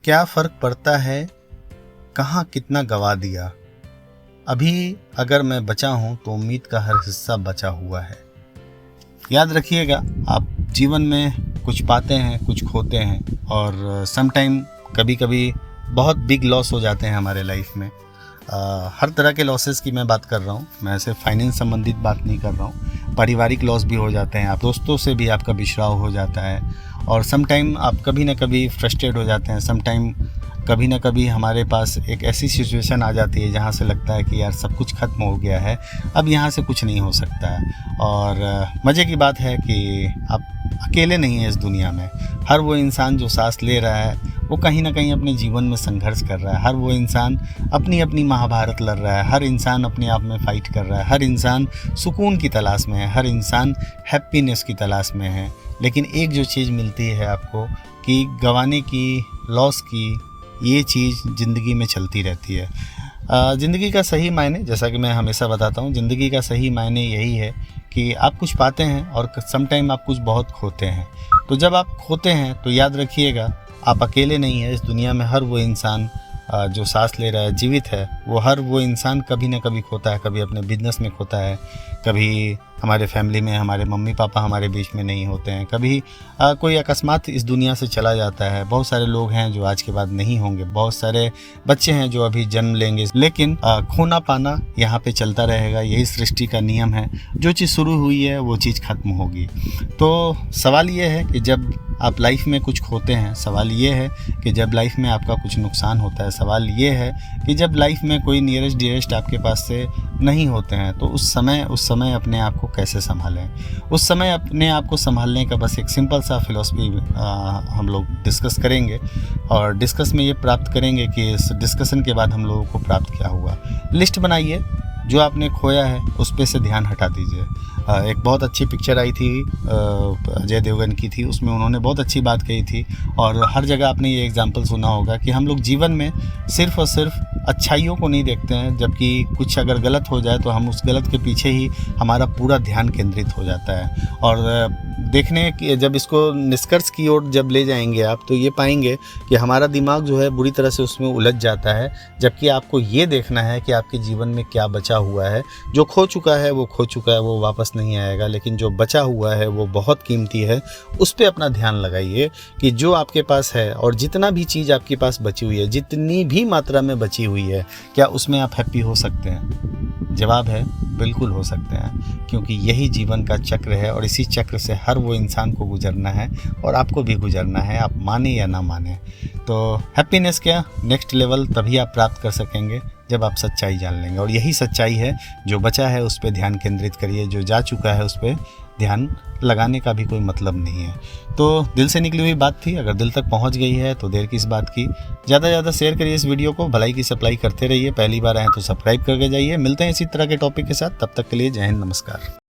क्या फ़र्क पड़ता है कहाँ कितना गवा दिया। अभी अगर मैं बचा हूँ तो उम्मीद का हर हिस्सा बचा हुआ है। याद रखिएगा, आप जीवन में कुछ पाते हैं, कुछ खोते हैं, और सम टाइम कभी कभी बहुत बिग लॉस हो जाते हैं हमारे लाइफ में। हर तरह के लॉसेस की मैं बात कर रहा हूँ, मैं सिर्फ फाइनेंस संबंधित बात नहीं कर रहा हूँ। पारिवारिक लॉस भी हो जाते हैं, आप दोस्तों से भी आपका बिछड़ाव हो जाता है, और सम टाइम आप कभी ना कभी फ्रस्ट्रेट हो जाते हैं। सम टाइम कभी ना कभी हमारे पास एक ऐसी सिचुएशन आ जाती है जहाँ से लगता है कि यार सब कुछ ख़त्म हो गया है, अब यहाँ से कुछ नहीं हो सकता है। और मज़े की बात है कि आप अकेले नहीं हैं इस दुनिया में। हर वो इंसान जो सांस ले रहा है वो कहीं ना कहीं अपने जीवन में संघर्ष कर रहा है। हर वो इंसान अपनी अपनी महाभारत लड़ रहा है। हर इंसान अपने आप में फ़ाइट कर रहा है। हर इंसान सुकून की तलाश में है। हर इंसान हैप्पीनेस की तलाश में है। लेकिन एक जो चीज़ मिलती है आपको कि गंवाने की, लॉस की, ये चीज़ ज़िंदगी में चलती रहती है। ज़िंदगी का सही मायने, जैसा कि मैं हमेशा बताता हूँ, ज़िंदगी का सही मायने यही है कि आप कुछ पाते हैं और सम टाइम आप कुछ बहुत खोते हैं। तो जब आप खोते हैं तो याद रखिएगा, आप अकेले नहीं हैं इस दुनिया में। हर वो इंसान जो सांस ले रहा है, जीवित है, वो हर वो इंसान कभी ना कभी खोता है। कभी अपने बिजनेस में खोता है, कभी हमारे फैमिली में हमारे मम्मी पापा हमारे बीच में नहीं होते हैं, कभी कोई अकस्मात इस दुनिया से चला जाता है। बहुत सारे लोग हैं जो आज के बाद नहीं होंगे, बहुत सारे बच्चे हैं जो अभी जन्म लेंगे, लेकिन खोना पाना यहाँ पे चलता रहेगा। यही सृष्टि का नियम है। जो चीज़ शुरू हुई है वो चीज़ ख़त्म होगी। तो सवाल ये है कि जब आप लाइफ में कुछ खोते हैं, सवाल ये है कि जब लाइफ में आपका कुछ नुकसान होता है, सवाल ये है कि जब लाइफ में कोई नियरेस्ट डियरेस्ट आपके पास से नहीं होते हैं, तो उस समय अपने आप को कैसे संभालें। उस समय अपने आप को संभालने का बस एक सिंपल सा फिलॉसफी हम लोग डिस्कस करेंगे, और डिस्कस में ये प्राप्त करेंगे कि इस डिस्कशन के बाद हम लोगों को प्राप्त क्या हुआ। लिस्ट बनाइए, जो आपने खोया है उस पे से ध्यान हटा दीजिए। एक बहुत अच्छी पिक्चर आई थी, अजय देवगन की थी, उसमें उन्होंने बहुत अच्छी बात कही थी, और हर जगह आपने ये एग्जाम्पल सुना होगा कि हम लोग जीवन में सिर्फ और सिर्फ अच्छाइयों को नहीं देखते हैं, जबकि कुछ अगर गलत हो जाए तो हम उस गलत के पीछे ही हमारा पूरा ध्यान केंद्रित हो जाता है। और देखने की जब इसको निष्कर्ष की ओर जब ले जाएंगे आप, तो ये पाएंगे कि हमारा दिमाग जो है बुरी तरह से उसमें उलझ जाता है, जबकि आपको ये देखना है कि आपके जीवन में क्या बचा हुआ है। जो खो चुका है वो खो चुका है, वो वापस नहीं आएगा, लेकिन जो बचा हुआ है वो बहुत कीमती है। उस पर अपना ध्यान लगाइए कि जो आपके पास है, और जितना भी चीज़ आपके पास बची हुई है, जितनी भी मात्रा में बची हुई है, क्या उसमें आप हैप्पी हो सकते हैं? जवाब है बिल्कुल हो सकते हैं, क्योंकि यही जीवन का चक्र है, और इसी चक्र से हर वो इंसान को गुजरना है, और आपको भी गुजरना है, आप माने या ना माने। तो हैप्पीनेस क्या, नेक्स्ट लेवल तभी आप प्राप्त कर सकेंगे जब आप सच्चाई जान लेंगे, और यही सच्चाई है। जो बचा है उस पर ध्यान केंद्रित करिए, जो जा चुका है उस पर ध्यान लगाने का भी कोई मतलब नहीं है। तो दिल से निकली हुई बात थी, अगर दिल तक पहुंच गई है तो देर किस बात की। ज़्यादा से ज़्यादा शेयर करिए इस वीडियो को, भलाई की सप्लाई करते रहिए। पहली बार आए तो सब्सक्राइब करके जाइए। मिलते हैं इसी तरह के टॉपिक के साथ, तब तक के लिए जय हिंद, नमस्कार।